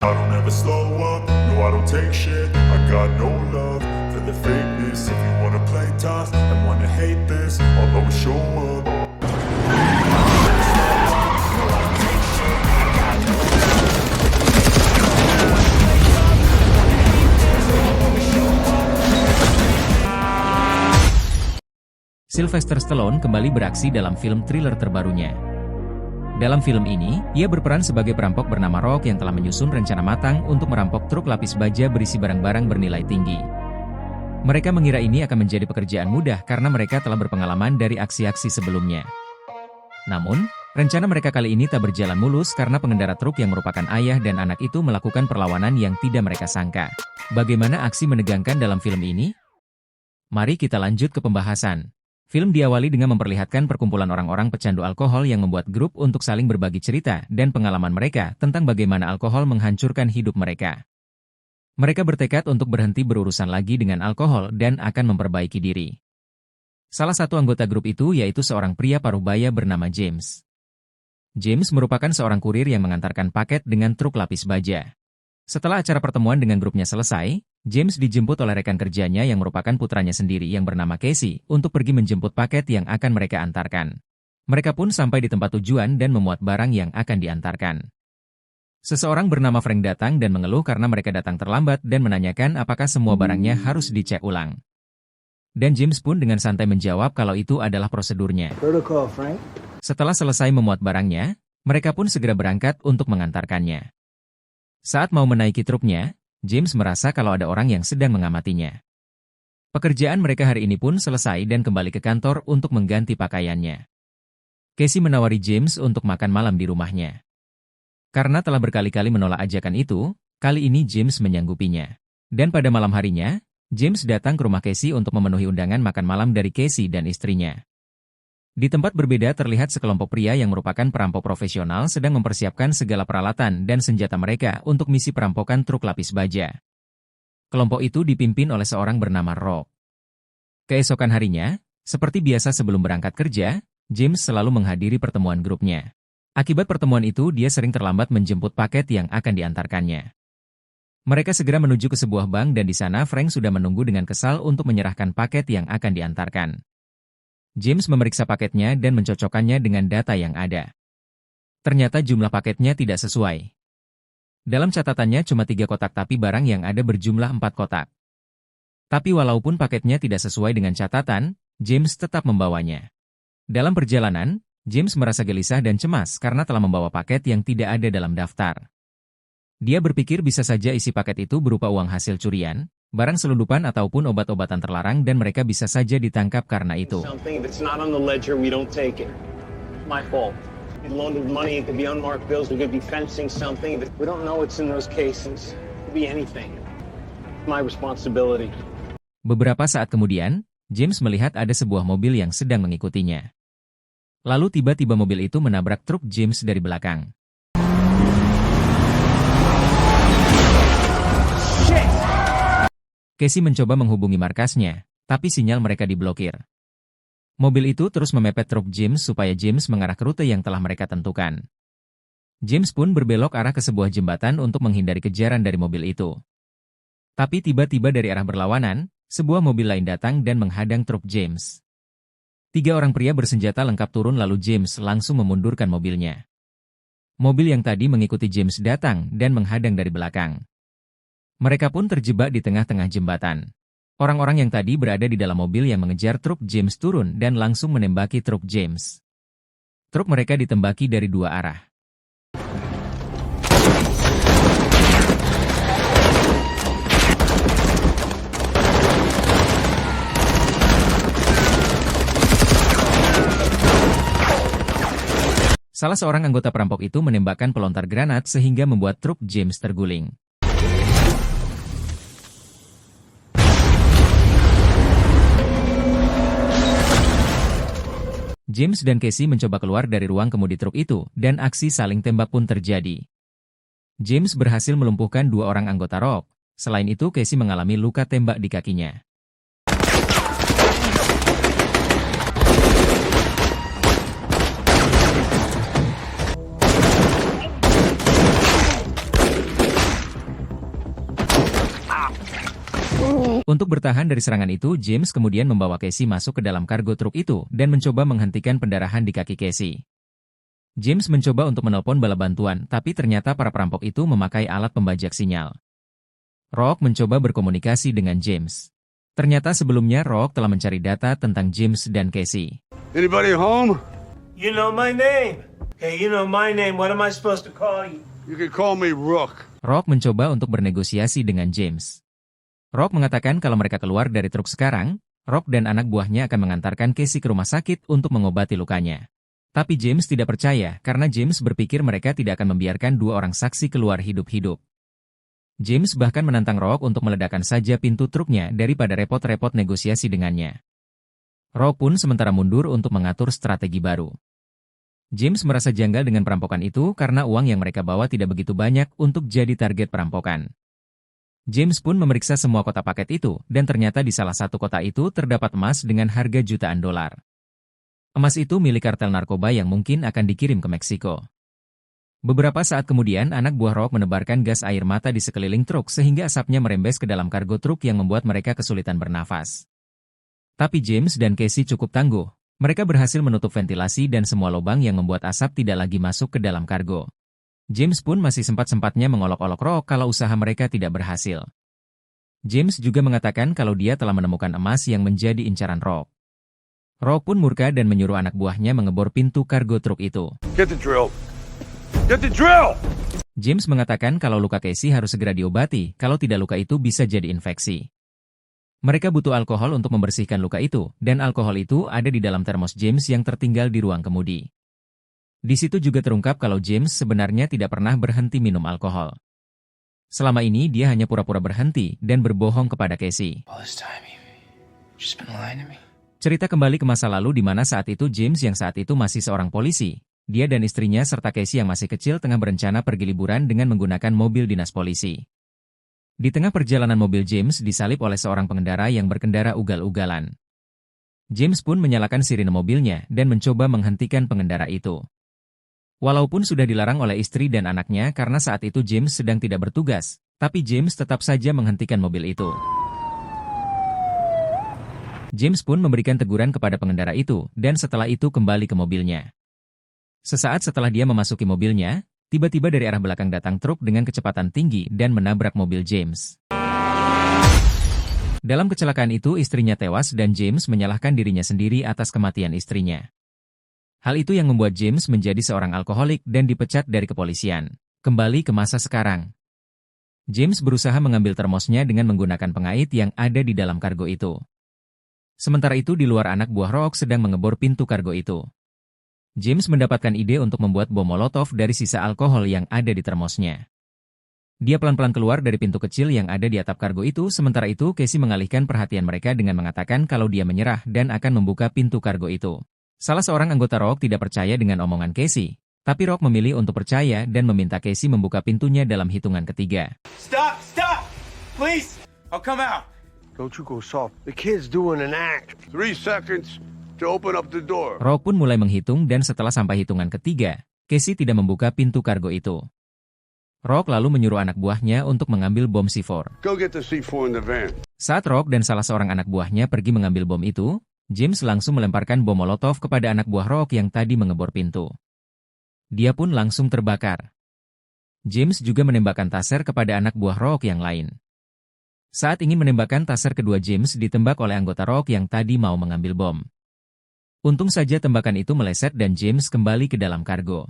I don't ever slow up, no I don't take shit. I got no love for the fakeness. If you wanna play tough and wanna hate this, I'll always show up. Sylvester Stallone kembali beraksi dalam film thriller terbarunya. Dalam film ini, ia berperan sebagai perampok bernama Rock yang telah menyusun rencana matang untuk merampok truk lapis baja berisi barang-barang bernilai tinggi. Mereka mengira ini akan menjadi pekerjaan mudah karena mereka telah berpengalaman dari aksi-aksi sebelumnya. Namun, rencana mereka kali ini tak berjalan mulus karena pengendara truk yang merupakan ayah dan anak itu melakukan perlawanan yang tidak mereka sangka. Bagaimana aksi menegangkan dalam film ini? Mari kita lanjut ke pembahasan. Film diawali dengan memperlihatkan perkumpulan orang-orang pecandu alkohol yang membuat grup untuk saling berbagi cerita dan pengalaman mereka tentang bagaimana alkohol menghancurkan hidup mereka. Mereka bertekad untuk berhenti berurusan lagi dengan alkohol dan akan memperbaiki diri. Salah satu anggota grup itu yaitu seorang pria paruh baya bernama James. James merupakan seorang kurir yang mengantarkan paket dengan truk lapis baja. Setelah acara pertemuan dengan grupnya selesai, James dijemput oleh rekan kerjanya yang merupakan putranya sendiri yang bernama Casey untuk pergi menjemput paket yang akan mereka antarkan. Mereka pun sampai di tempat tujuan dan memuat barang yang akan diantarkan. Seseorang bernama Frank datang dan mengeluh karena mereka datang terlambat dan menanyakan apakah semua barangnya harus dicek ulang. Dan James pun dengan santai menjawab kalau itu adalah prosedurnya. Protocol, Frank. Setelah selesai memuat barangnya, mereka pun segera berangkat untuk mengantarkannya. Saat mau menaiki truknya, James merasa kalau ada orang yang sedang mengamatinya. Pekerjaan mereka hari ini pun selesai dan kembali ke kantor untuk mengganti pakaiannya. Casey menawari James untuk makan malam di rumahnya. Karena telah berkali-kali menolak ajakan itu, kali ini James menyanggupinya. Dan pada malam harinya, James datang ke rumah Casey untuk memenuhi undangan makan malam dari Casey dan istrinya. Di tempat berbeda terlihat sekelompok pria yang merupakan perampok profesional sedang mempersiapkan segala peralatan dan senjata mereka untuk misi perampokan truk lapis baja. Kelompok itu dipimpin oleh seorang bernama Rock. Keesokan harinya, seperti biasa sebelum berangkat kerja, James selalu menghadiri pertemuan grupnya. Akibat pertemuan itu dia sering terlambat menjemput paket yang akan diantarkannya. Mereka segera menuju ke sebuah bank dan di sana Frank sudah menunggu dengan kesal untuk menyerahkan paket yang akan diantarkan. James memeriksa paketnya dan mencocokkannya dengan data yang ada. Ternyata jumlah paketnya tidak sesuai. Dalam catatannya cuma 3 kotak tapi barang yang ada berjumlah 4 kotak. Tapi walaupun paketnya tidak sesuai dengan catatan, James tetap membawanya. Dalam perjalanan, James merasa gelisah dan cemas karena telah membawa paket yang tidak ada dalam daftar. Dia berpikir bisa saja isi paket itu berupa uang hasil curian, barang selundupan ataupun obat-obatan terlarang dan mereka bisa saja ditangkap karena itu. Beberapa saat kemudian, James melihat ada sebuah mobil yang sedang mengikutinya. Lalu tiba-tiba mobil itu menabrak truk James dari belakang. Casey mencoba menghubungi markasnya, tapi sinyal mereka diblokir. Mobil itu terus memepet truk James supaya James mengarah ke rute yang telah mereka tentukan. James pun berbelok arah ke sebuah jembatan untuk menghindari kejaran dari mobil itu. Tapi tiba-tiba dari arah berlawanan, sebuah mobil lain datang dan menghadang truk James. 3 orang pria bersenjata lengkap turun lalu James langsung memundurkan mobilnya. Mobil yang tadi mengikuti James datang dan menghadang dari belakang. Mereka pun terjebak di tengah-tengah jembatan. Orang-orang yang tadi berada di dalam mobil yang mengejar truk James turun dan langsung menembaki truk James. Truk mereka ditembaki dari 2 arah. Salah seorang anggota perampok itu menembakkan pelontar granat sehingga membuat truk James terguling. James dan Casey mencoba keluar dari ruang kemudi truk itu, dan aksi saling tembak pun terjadi. James berhasil melumpuhkan 2 orang anggota Rock, selain itu Casey mengalami luka tembak di kakinya. Untuk bertahan dari serangan itu, James kemudian membawa Casey masuk ke dalam kargo truk itu dan mencoba menghentikan pendarahan di kaki Casey. James mencoba untuk menelpon bala bantuan, tapi ternyata para perampok itu memakai alat pembajak sinyal. Rock mencoba berkomunikasi dengan James. Ternyata sebelumnya Rock telah mencari data tentang James dan Casey. Anybody home? You know my name. Hey, you know my name. What am I supposed to call you? You can call me Rook. Rock mencoba untuk bernegosiasi dengan James. Rock mengatakan kalau mereka keluar dari truk sekarang, Rock dan anak buahnya akan mengantarkan Casey ke rumah sakit untuk mengobati lukanya. Tapi James tidak percaya karena James berpikir mereka tidak akan membiarkan dua orang saksi keluar hidup-hidup. James bahkan menantang Rock untuk meledakkan saja pintu truknya daripada repot-repot negosiasi dengannya. Rock pun sementara mundur untuk mengatur strategi baru. James merasa janggal dengan perampokan itu karena uang yang mereka bawa tidak begitu banyak untuk jadi target perampokan. James pun memeriksa semua kotak paket itu, dan ternyata di salah satu kotak itu terdapat emas dengan harga jutaan dolar. Emas itu milik kartel narkoba yang mungkin akan dikirim ke Meksiko. Beberapa saat kemudian, anak buah Rock menebarkan gas air mata di sekeliling truk sehingga asapnya merembes ke dalam kargo truk yang membuat mereka kesulitan bernafas. Tapi James dan Casey cukup tangguh. Mereka berhasil menutup ventilasi dan semua lubang yang membuat asap tidak lagi masuk ke dalam kargo. James pun masih sempat-sempatnya mengolok-olok Rock kalau usaha mereka tidak berhasil. James juga mengatakan kalau dia telah menemukan emas yang menjadi incaran Rock. Rock pun murka dan menyuruh anak buahnya mengebor pintu kargo truk itu. Get the drill. Get the drill! James mengatakan kalau luka Casey harus segera diobati, kalau tidak luka itu bisa jadi infeksi. Mereka butuh alkohol untuk membersihkan luka itu, dan alkohol itu ada di dalam termos James yang tertinggal di ruang kemudi. Di situ juga terungkap kalau James sebenarnya tidak pernah berhenti minum alkohol. Selama ini dia hanya pura-pura berhenti dan berbohong kepada Casey. Cerita kembali ke masa lalu di mana saat itu James yang saat itu masih seorang polisi. Dia dan istrinya serta Casey yang masih kecil tengah berencana pergi liburan dengan menggunakan mobil dinas polisi. Di tengah perjalanan mobil James disalip oleh seorang pengendara yang berkendara ugal-ugalan. James pun menyalakan sirine mobilnya dan mencoba menghentikan pengendara itu. Walaupun sudah dilarang oleh istri dan anaknya karena saat itu James sedang tidak bertugas, tapi James tetap saja menghentikan mobil itu. James pun memberikan teguran kepada pengendara itu, dan setelah itu kembali ke mobilnya. Sesaat setelah dia memasuki mobilnya, tiba-tiba dari arah belakang datang truk dengan kecepatan tinggi dan menabrak mobil James. Dalam kecelakaan itu istrinya tewas dan James menyalahkan dirinya sendiri atas kematian istrinya. Hal itu yang membuat James menjadi seorang alkoholik dan dipecat dari kepolisian. Kembali ke masa sekarang. James berusaha mengambil termosnya dengan menggunakan pengait yang ada di dalam kargo itu. Sementara itu di luar anak buah Rock sedang mengebor pintu kargo itu. James mendapatkan ide untuk membuat bom molotov dari sisa alkohol yang ada di termosnya. Dia pelan-pelan keluar dari pintu kecil yang ada di atap kargo itu, sementara itu Casey mengalihkan perhatian mereka dengan mengatakan kalau dia menyerah dan akan membuka pintu kargo itu. Salah seorang anggota Rock tidak percaya dengan omongan Casey, tapi Rock memilih untuk percaya dan meminta Casey membuka pintunya dalam hitungan ketiga. Stop! Stop! Please! I'll come out. Don't you go soft. The kid's doing an act. 3 seconds to open up the door. Rock pun mulai menghitung dan setelah sampai hitungan ketiga, Casey tidak membuka pintu kargo itu. Rock lalu menyuruh anak buahnya untuk mengambil bom C4. Go get the C4 in the van. Saat Rock dan salah seorang anak buahnya pergi mengambil bom itu, James langsung melemparkan bom molotov kepada anak buah Rock yang tadi mengebor pintu. Dia pun langsung terbakar. James juga menembakkan taser kepada anak buah Rock yang lain. Saat ingin menembakkan taser kedua, James ditembak oleh anggota Rock yang tadi mau mengambil bom. Untung saja tembakan itu meleset dan James kembali ke dalam kargo.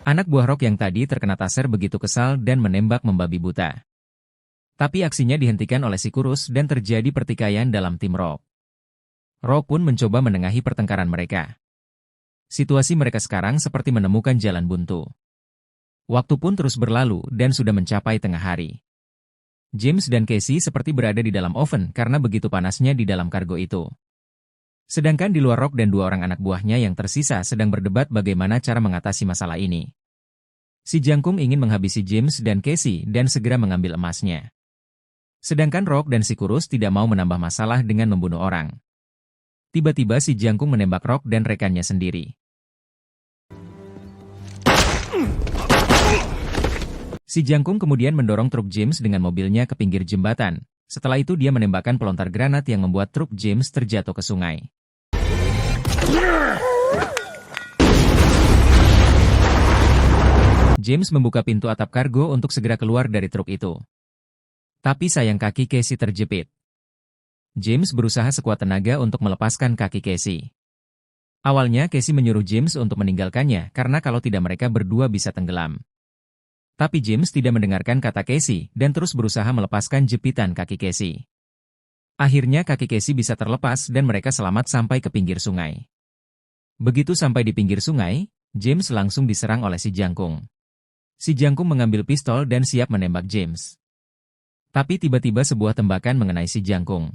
Anak buah Rock yang tadi terkena taser begitu kesal dan menembak membabi buta. Tapi aksinya dihentikan oleh si kurus dan terjadi pertikaian dalam tim Rock. Rock pun mencoba menengahi pertengkaran mereka. Situasi mereka sekarang seperti menemukan jalan buntu. Waktu pun terus berlalu dan sudah mencapai tengah hari. James dan Casey seperti berada di dalam oven karena begitu panasnya di dalam kargo itu. Sedangkan di luar Rock dan dua orang anak buahnya yang tersisa sedang berdebat bagaimana cara mengatasi masalah ini. Si jangkung ingin menghabisi James dan Casey dan segera mengambil emasnya. Sedangkan Rock dan si kurus tidak mau menambah masalah dengan membunuh orang. Tiba-tiba si jangkung menembak Rock dan rekannya sendiri. Si jangkung kemudian mendorong truk James dengan mobilnya ke pinggir jembatan. Setelah itu dia menembakkan pelontar granat yang membuat truk James terjatuh ke sungai. James membuka pintu atap kargo untuk segera keluar dari truk itu. Tapi sayang kaki Casey terjepit. James berusaha sekuat tenaga untuk melepaskan kaki Casey. Awalnya Casey menyuruh James untuk meninggalkannya karena kalau tidak mereka berdua bisa tenggelam. Tapi James tidak mendengarkan kata Casey dan terus berusaha melepaskan jepitan kaki Casey. Akhirnya kaki Casey bisa terlepas dan mereka selamat sampai ke pinggir sungai. Begitu sampai di pinggir sungai, James langsung diserang oleh si jangkung. Si jangkung mengambil pistol dan siap menembak James. Tapi tiba-tiba sebuah tembakan mengenai si jangkung.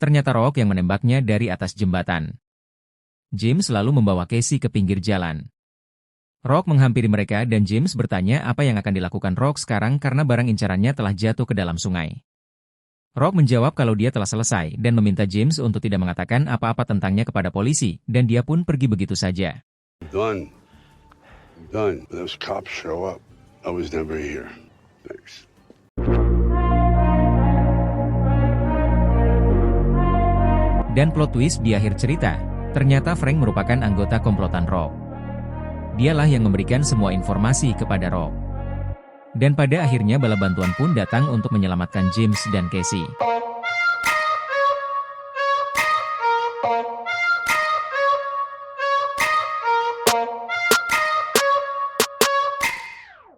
Ternyata Rock yang menembaknya dari atas jembatan. James lalu membawa Casey ke pinggir jalan. Rock menghampiri mereka dan James bertanya apa yang akan dilakukan Rock sekarang karena barang incarannya telah jatuh ke dalam sungai. Rock menjawab kalau dia telah selesai dan meminta James untuk tidak mengatakan apa-apa tentangnya kepada polisi, dan dia pun pergi begitu saja. Done. Done. Those cops show up. I was never here. Thanks. Dan plot twist di akhir cerita, ternyata Frank merupakan anggota komplotan Rock. Dialah yang memberikan semua informasi kepada Rock. Dan pada akhirnya bala bantuan pun datang untuk menyelamatkan James dan Casey.